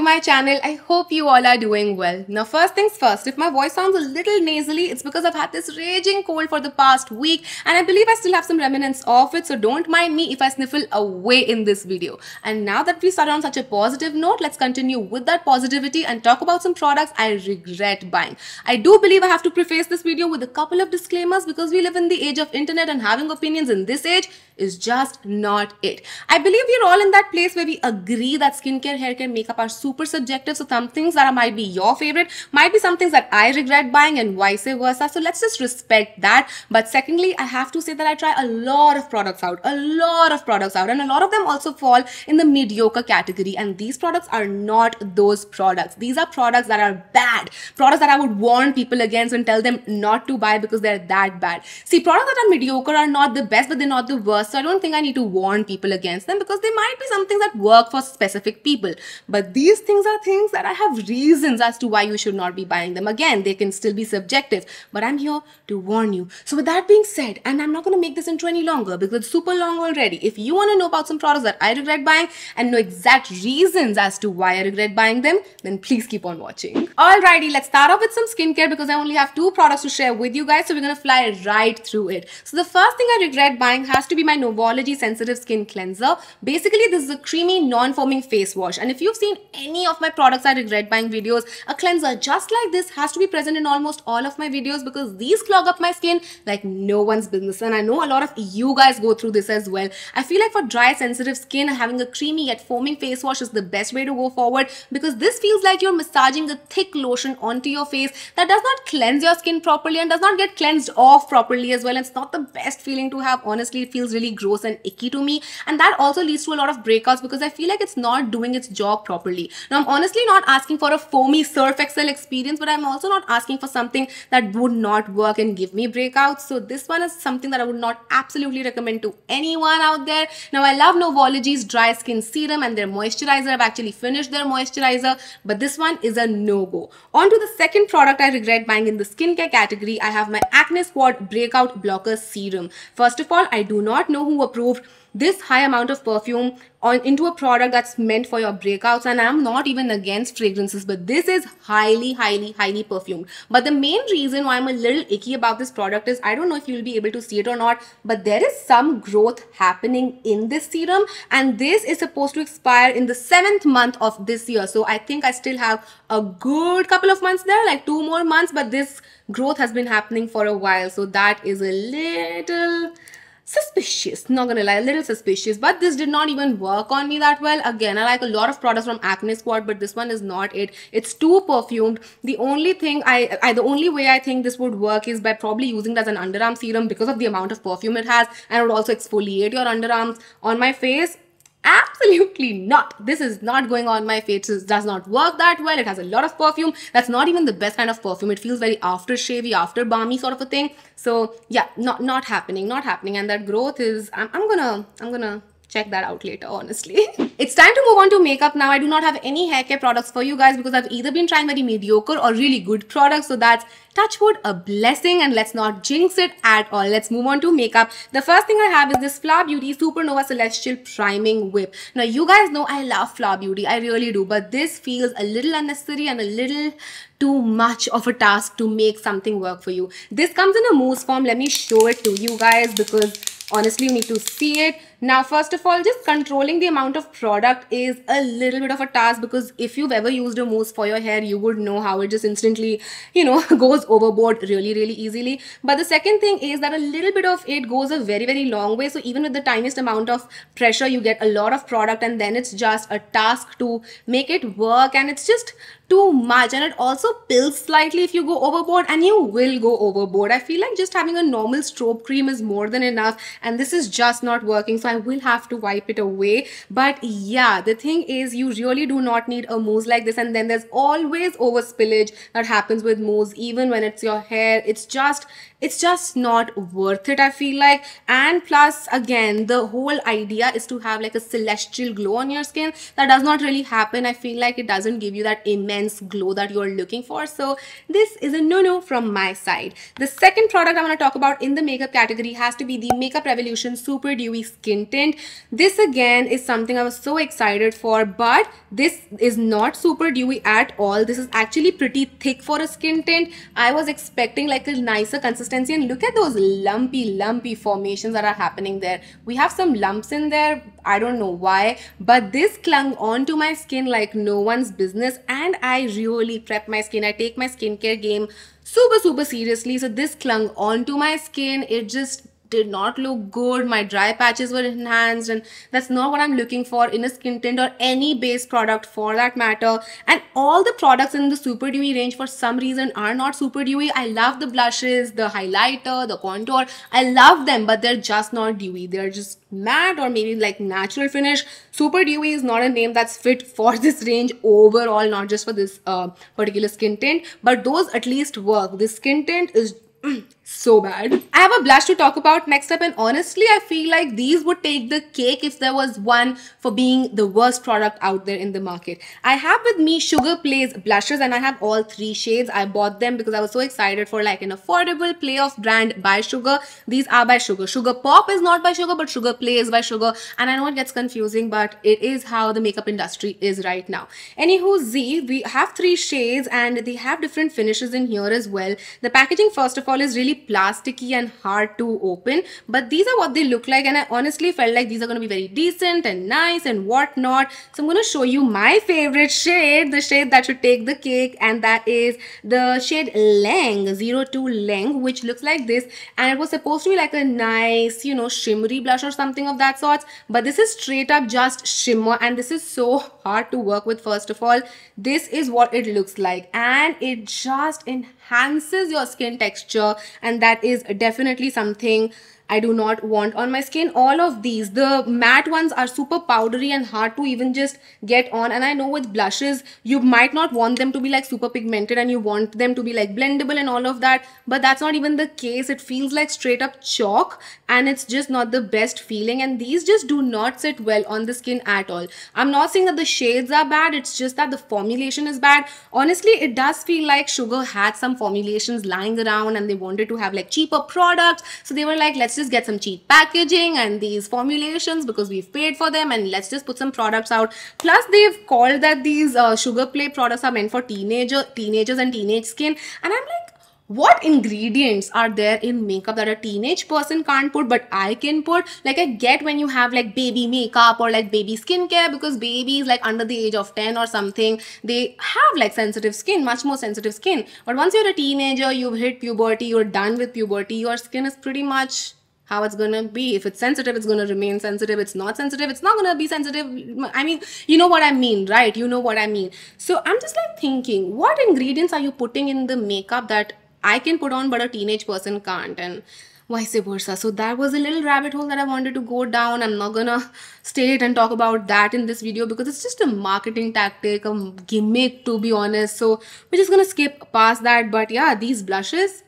my channel. I hope you all are doing well. Now first things first, if my voice sounds a little nasally, it's because I've had this raging cold for the past week and I believe I still have some remnants of it, so don't mind me if I sniffle away in this video. And now that we started on such a positive note, let's continue with that positivity and talk about some products I regret buying. I do believe I have to preface this video with a couple of disclaimers because we live in the age of internet and having opinions in this age is just not it. I believe we're all in that place where we agree that skincare, hair care, makeup are super subjective. So some things that might be your favorite might be some things that I regret buying and vice versa. So let's just respect that. But secondly, I have to say that I try a lot of products out, and a lot of them also fall in the mediocre category. And these products are not those products. These are products that are bad, products that I would warn people against and tell them not to buy because they're that bad. See, products that are mediocre are not the best, but they're not the worst. So I don't think I need to warn people against them because there might be some things that work for specific people. But these things are things that I have reasons as to why you should not be buying them. Again, they can still be subjective, but I'm here to warn you. So with that being said, and I'm not going to make this intro any longer because it's super long already. If you want to know about some products that I regret buying and know exact reasons as to why I regret buying them, then please keep on watching. Alrighty, let's start off with some skincare because I only have 2 products to share with you guys. So we're going to fly right through it. So the first thing I regret buying has to be my Novology Sensitive Skin Cleanser. Basically, this is a creamy, non-foaming face wash. And if you've seen any of my products I regret buying videos, a cleanser just like this has to be present in almost all of my videos because these clog up my skin like no one's business. And I know a lot of you guys go through this as well. I feel like for dry, sensitive skin, having a creamy yet foaming face wash is the best way to go forward because this feels like you're massaging a thick lotion onto your face that does not cleanse your skin properly and does not get cleansed off properly as well. And it's not the best feeling to have. Honestly, it feels really gross and icky to me, and that also leads to a lot of breakouts because I feel like it's not doing its job properly. Now I'm honestly not asking for a foamy Surf Excel experience, but I'm also not asking for something that would not work and give me breakouts. So this one is something that I would not absolutely recommend to anyone out there. Now I love Novology's dry skin serum and their moisturizer. I've actually finished their moisturizer, but this one is a no-go. On to the second product I regret buying in the skincare category. I have my Acne Squad Breakout Blocker Serum. First of all, I do not know who approved this high amount of perfume into a product that's meant for your breakouts, and I'm not even against fragrances, but this is highly perfumed. But the main reason why I'm a little icky about this product is I don't know if you'll be able to see it or not, but there is some growth happening in this serum, and this is supposed to expire in the 7th month of this year. So I think I still have a good couple of months there, like 2 more months, but this growth has been happening for a while, so that is a little suspicious, not gonna lie, a little suspicious. But this did not even work on me that well. Again, I like a lot of products from Acne Squad, but this one is not it. It's too perfumed. The only thing the only way I think this would work is by probably using it as an underarm serum because of the amount of perfume it has, and it would also exfoliate your underarms. On my face, absolutely not. This is not going on my face. It does not work that well. It has a lot of perfume. That's not even the best kind of perfume. It feels very aftershavey, after balmy sort of a thing. So yeah, not happening. And that growth is, I'm gonna check that out later, honestly. It's time to move on to makeup now. I do not have any hair care products for you guys because I've either been trying very mediocre or really good products. So that's, touch wood, a blessing, and let's not jinx it at all. Let's move on to makeup. The first thing I have is this Flower Beauty Supernova Celestial Priming Whip. Now you guys know I love Flower Beauty, I really do, but this feels a little unnecessary and a little too much of a task to make something work for you. This comes in a mousse form. Let me show it to you guys because honestly you need to see it. Now first of all, just controlling the amount of product is a little bit of a task because if you've ever used a mousse for your hair, you would know how it just instantly, goes overboard really easily. But the second thing is that a little bit of it goes a very long way. So even with the tiniest amount of pressure, you get a lot of product, and then it's just a task to make it work, and it's just too much. And it also pills slightly if you go overboard, and you will go overboard. I feel like just having a normal strobe cream is more than enough, and this is just not working, so I will have to wipe it away. But yeah, the thing is you really do not need a mousse like this. And then there's always over spillage that happens with mousse, even when it's your hair. it's just not worth it, I feel like. And plus, again, the whole idea is to have like a celestial glow on your skin. That does not really happen. I feel like it doesn't give you that immense glow that you're looking for. So this is a no-no from my side. The second product I'm going to talk about in the makeup category has to be the Makeup Revolution Super Dewy Skin Tint. This again is something I was so excited for, but this is not super dewy at all. This is actually pretty thick for a skin tint. I was expecting like a nicer consistency, and look at those lumpy formations that are happening there. We have some lumps in there. I don't know why, but this clung onto my skin like no one's business, and I really prep my skin. I take my skincare game super seriously. So this clung onto my skin. It just did not look good. My dry patches were enhanced, and that's not what I'm looking for in a skin tint or any base product for that matter. And all the products in the super dewy range for some reason are not super dewy. I love the blushes, the highlighter, the contour. I love them, but they're just not dewy. They're just matte or maybe like natural finish. Super dewy is not a name that's fit for this range overall, not just for this particular skin tint, but those at least work. This skin tint is so bad. I have a blush to talk about next up, and honestly I feel like these would take the cake if there was one for being the worst product out there in the market. I have with me Sugar Play's blushes, and I have all 3 shades. I bought them because I was so excited for like an affordable play of brand by Sugar. These are by Sugar. Sugar Pop is not by Sugar, but Sugar Play is by Sugar, and I know it gets confusing, but it is how the makeup industry is right now. Anywho, we have 3 shades and they have different finishes in here as well. The packaging, first of all, is really plasticky and hard to open, but these are what they look like, and I honestly felt like these are going to be very decent and nice and whatnot. So I'm going to show you my favorite shade, the shade that should take the cake, and that is the shade Lang 02 Lang, which looks like this, and it was supposed to be like a nice, you know, shimmery blush or something of that sort, but this is straight up just shimmer, and this is so hard to work with. First of all, this is what it looks like, and it just enhances your skin texture, and that is definitely something I do not want on my skin. All of these, the matte ones, are super powdery and hard to even just get on, and I know with blushes you might not want them to be like super pigmented and you want them to be like blendable and all of that, but that's not even the case. It feels like straight up chalk, and it's just not the best feeling, and these just do not sit well on the skin at all. I'm not saying that the shades are bad, it's just that the formulation is bad. Honestly, it does feel like Sugar had some formulations lying around and they wanted to have like cheaper products, so they were like, let's just get some cheap packaging and these formulations because we've paid for them, and let's just put some products out. Plus they've called that these Sugar Play products are meant for teenagers and teenage skin, and I'm like, what ingredients are there in makeup that a teenage person can't put but I can put? Like, I get when you have like baby makeup or like baby skincare, because babies like under the age of 10 or something, they have like sensitive skin, much more sensitive skin. But once you're a teenager, you've hit puberty, you're done with puberty, your skin is pretty much how it's gonna be. If it's sensitive, it's gonna remain sensitive. It's not sensitive, it's not gonna be sensitive. I mean, you know what I mean, right? You know what I mean. So I'm just like thinking, what ingredients are you putting in the makeup that I can put on but a teenage person can't, and vice versa? So that was a little rabbit hole that I wanted to go down. I'm not gonna stay and talk about that in this video because it's just a marketing tactic, a gimmick, to be honest. So we're just gonna skip past that. But yeah, these blushes,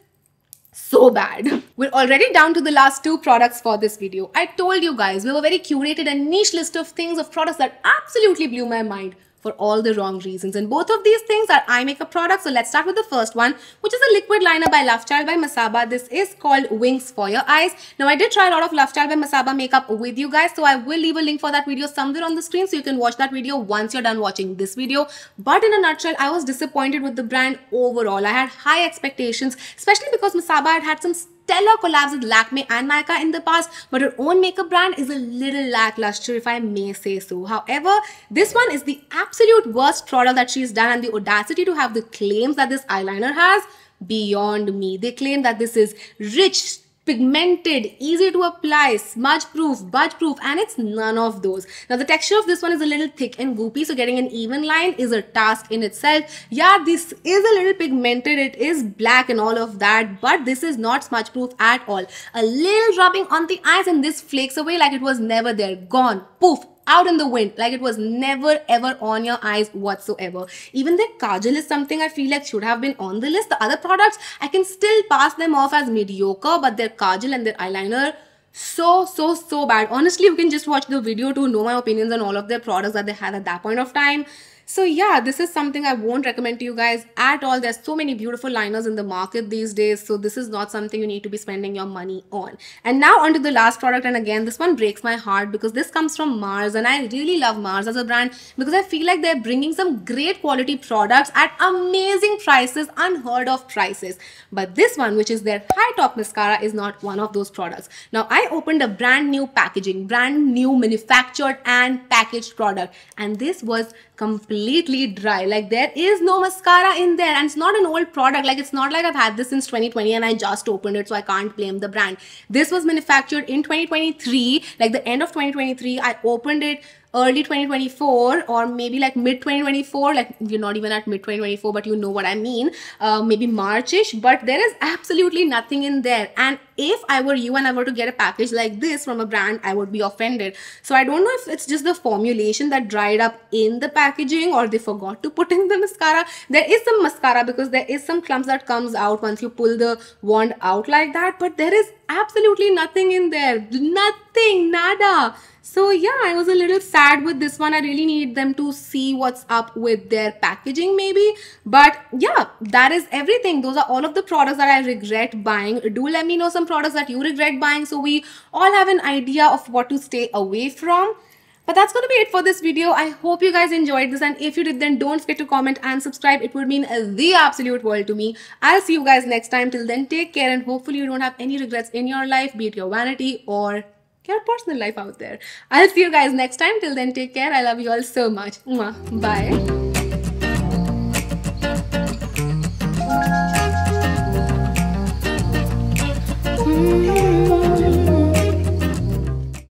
so bad. We're already down to the last 2 products for this video. I told you guys, we have a very curated and niche list of things, of products that absolutely blew my mind for all the wrong reasons, and both of these things are eye makeup products. So let's start with the first one, which is a liquid liner by Lovechild by Masaba. This is called Wings for Your Eyes. Now, I did try a lot of Lovechild by Masaba makeup with you guys, so I will leave a link for that video somewhere on the screen so you can watch that video once you're done watching this video. But in a nutshell, I was disappointed with the brand overall. I had high expectations, especially because Masaba had some stellar collabs with Lakme and Nykaa in the past, but her own makeup brand is a little lackluster, if I may say so. However, this one is the absolute worst product that she's done, and the audacity to have the claims that this eyeliner has, beyond me. They claim that this is rich, pigmented, easy to apply, smudge proof, budge proof, and it's none of those. Now the texture of this one is a little thick and goopy, so getting an even line is a task in itself. Yeah, this is a little pigmented, it is black and all of that, but this is not smudge proof at all. A little rubbing on the eyes and this flakes away like it was never there, gone, poof, out in the wind. Like it was never ever on your eyes whatsoever. Even their kajal is something I feel like should have been on the list. The other products, I can still pass them off as mediocre, but their kajal and their eyeliner, so bad. Honestly, you can just watch the video to know my opinions on all of their products that they had at that point of time. So yeah, this is something I won't recommend to you guys at all. There's so many beautiful liners in the market these days, so this is not something you need to be spending your money on. And now onto the last product, and again, this one breaks my heart because this comes from Mars, and I really love Mars as a brand because I feel like they're bringing some great quality products at amazing prices, unheard of prices. But this one, which is their high top mascara, is not one of those products. Now, I opened a brand new packaging, brand new manufactured and packaged product, and this was completely dry. Like there is no mascara in there, and it's not an old product. Like it's not like I've had this since 2020 and I just opened it, so I can't blame the brand. This was manufactured in 2023, like the end of 2023. I opened it early 2024 or maybe like mid 2024, like you're not even at mid 2024, but you know what I mean, maybe Marchish. But there is absolutely nothing in there, and if I were you and I were to get a package like this from a brand, I would be offended. So I don't know if it's just the formulation that dried up in the packaging or they forgot to put in the mascara. There is some mascara because there is some clumps that comes out once you pull the wand out like that, but there is absolutely nothing in there. Nothing, nada. So yeah, I was a little sad with this one. I really need them to see what's up with their packaging maybe. But yeah, that is everything. Those are all of the products that I regret buying. Do let me know some products that you regret buying so we all have an idea of what to stay away from. But that's going to be it for this video. I hope you guys enjoyed this, and if you did, then don't forget to comment and subscribe. It would mean the absolute world to me. I'll see you guys next time. Till then, take care, and hopefully you don't have any regrets in your life, be it your vanity or your personal life out there. I'll see you guys next time. Till then, take care. I love you all so much. Mwah. Bye.